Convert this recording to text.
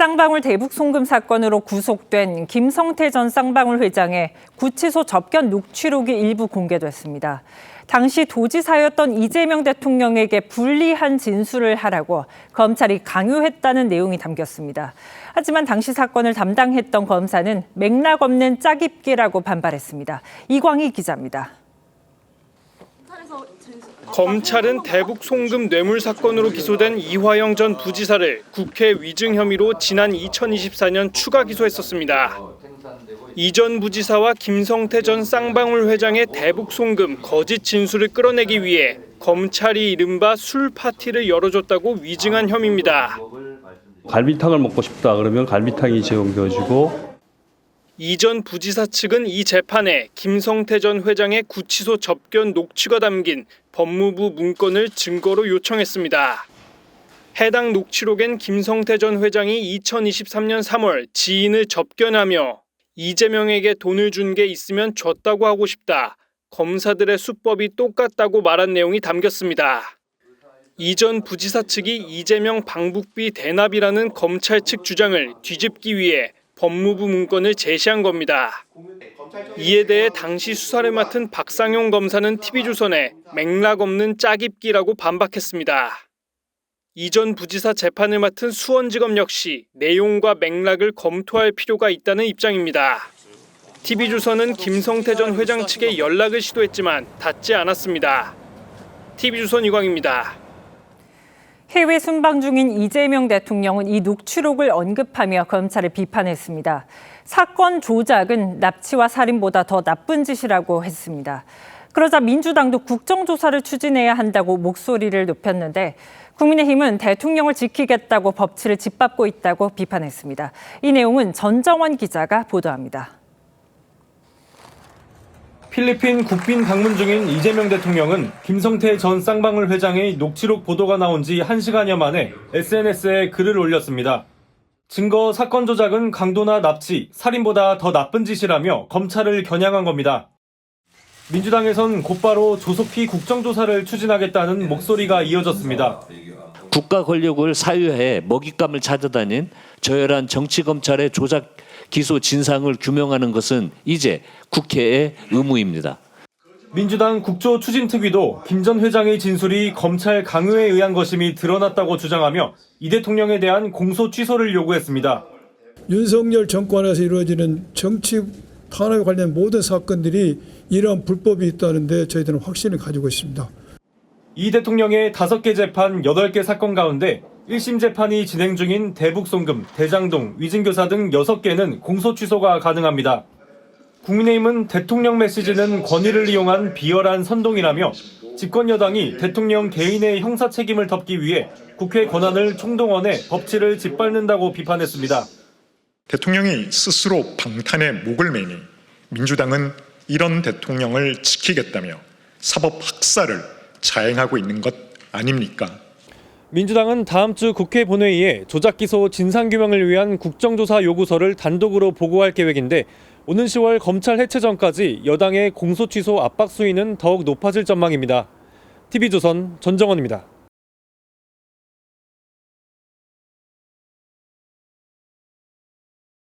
쌍방울 대북 송금 사건으로 구속된 김성태 전 쌍방울 회장의 구치소 접견 녹취록이 일부 공개됐습니다. 당시 도지사였던 이재명 대통령에게 불리한 진술을 하라고 검찰이 강요했다는 내용이 담겼습니다. 하지만 당시 사건을 담당했던 검사는 맥락 없는 짜깁기라고 반발했습니다. 이광희 기자입니다. 검찰은 대북 송금 뇌물 사건으로 기소된 이화영 전 부지사를 국회 위증 혐의로 지난 2024년 추가 기소했었습니다. 이 전 부지사와 김성태 전 쌍방울 회장의 대북 송금 거짓 진술을 끌어내기 위해 검찰이 이른바 술 파티를 열어줬다고 위증한 혐의입니다. 갈비탕을 먹고 싶다 그러면 갈비탕이 제공되어지고, 이 전 부지사 측은 이 재판에 김성태 전 회장의 구치소 접견 녹취가 담긴 법무부 문건을 증거로 요청했습니다. 해당 녹취록엔 김성태 전 회장이 2023년 3월 지인을 접견하며 이재명에게 돈을 준 게 있으면 줬다고 하고 싶다. 검사들의 수법이 똑같다고 말한 내용이 담겼습니다. 이 전 부지사 측이 이재명 방북비 대납이라는 검찰 측 주장을 뒤집기 위해 법무부 문건을 제시한 겁니다. 이에 대해 당시 수사를 맡은 박상용 검사는 TV조선에 맥락 없는 짜깁기라고 반박했습니다. 이 전 부지사 재판을 맡은 수원지검 역시 내용과 맥락을 검토할 필요가 있다는 입장입니다. TV조선은 김성태 전 회장 측에 연락을 시도했지만 닿지 않았습니다. TV조선 이광입니다. 해외 순방 중인 이재명 대통령은 이 녹취록을 언급하며 검찰을 비판했습니다. 사건 조작은 납치와 살인보다 더 나쁜 짓이라고 했습니다. 그러자 민주당도 국정조사를 추진해야 한다고 목소리를 높였는데 국민의힘은 대통령을 지키겠다고 법치를 짓밟고 있다고 비판했습니다. 이 내용은 전정원 기자가 보도합니다. 필리핀 국빈 방문 중인 이재명 대통령은 김성태 전 쌍방울 회장의 녹취록 보도가 나온 지 1시간여 만에 SNS에 글을 올렸습니다. 증거 사건 조작은 강도나 납치, 살인보다 더 나쁜 짓이라며 검찰을 겨냥한 겁니다. 민주당에선 곧바로 조속히 국정조사를 추진하겠다는 목소리가 이어졌습니다. 국가 권력을 사유해 먹잇감을 찾아다닌 저열한 정치검찰의 조작 기소 진상을 규명하는 것은 이제 국회의 의무입니다. 민주당 국조추진특위도 김 전 회장의 진술이 검찰 강요에 의한 것임이 드러났다고 주장하며 이 대통령에 대한 공소 취소를 요구했습니다. 윤석열 정권에서 이루어지는 정치 탄압에 관련 모든 사건들이 이러한 불법이 있다는데 저희들은 확신을 가지고 있습니다. 이 대통령의 5개 재판 8개 사건 가운데 1심 재판이 진행 중인 대북송금, 대장동, 위증교사 등 6개는 공소 취소가 가능합니다. 국민의힘은 대통령 메시지는 권위를 이용한 비열한 선동이라며 집권 여당이 대통령 개인의 형사 책임을 덮기 위해 국회 권한을 총동원해 법치를 짓밟는다고 비판했습니다. 대통령이 스스로 방탄에 목을 매니 민주당은 이런 대통령을 지키겠다며 사법 학살을 자행하고 있는 것 아닙니까? 민주당은 다음 주 국회 본회의에 조작 기소 진상규명을 위한 국정조사 요구서를 단독으로 보고할 계획인데 오는 10월 검찰 해체 전까지 여당의 공소 취소 압박 수위는 더욱 높아질 전망입니다. TV조선 전정원입니다.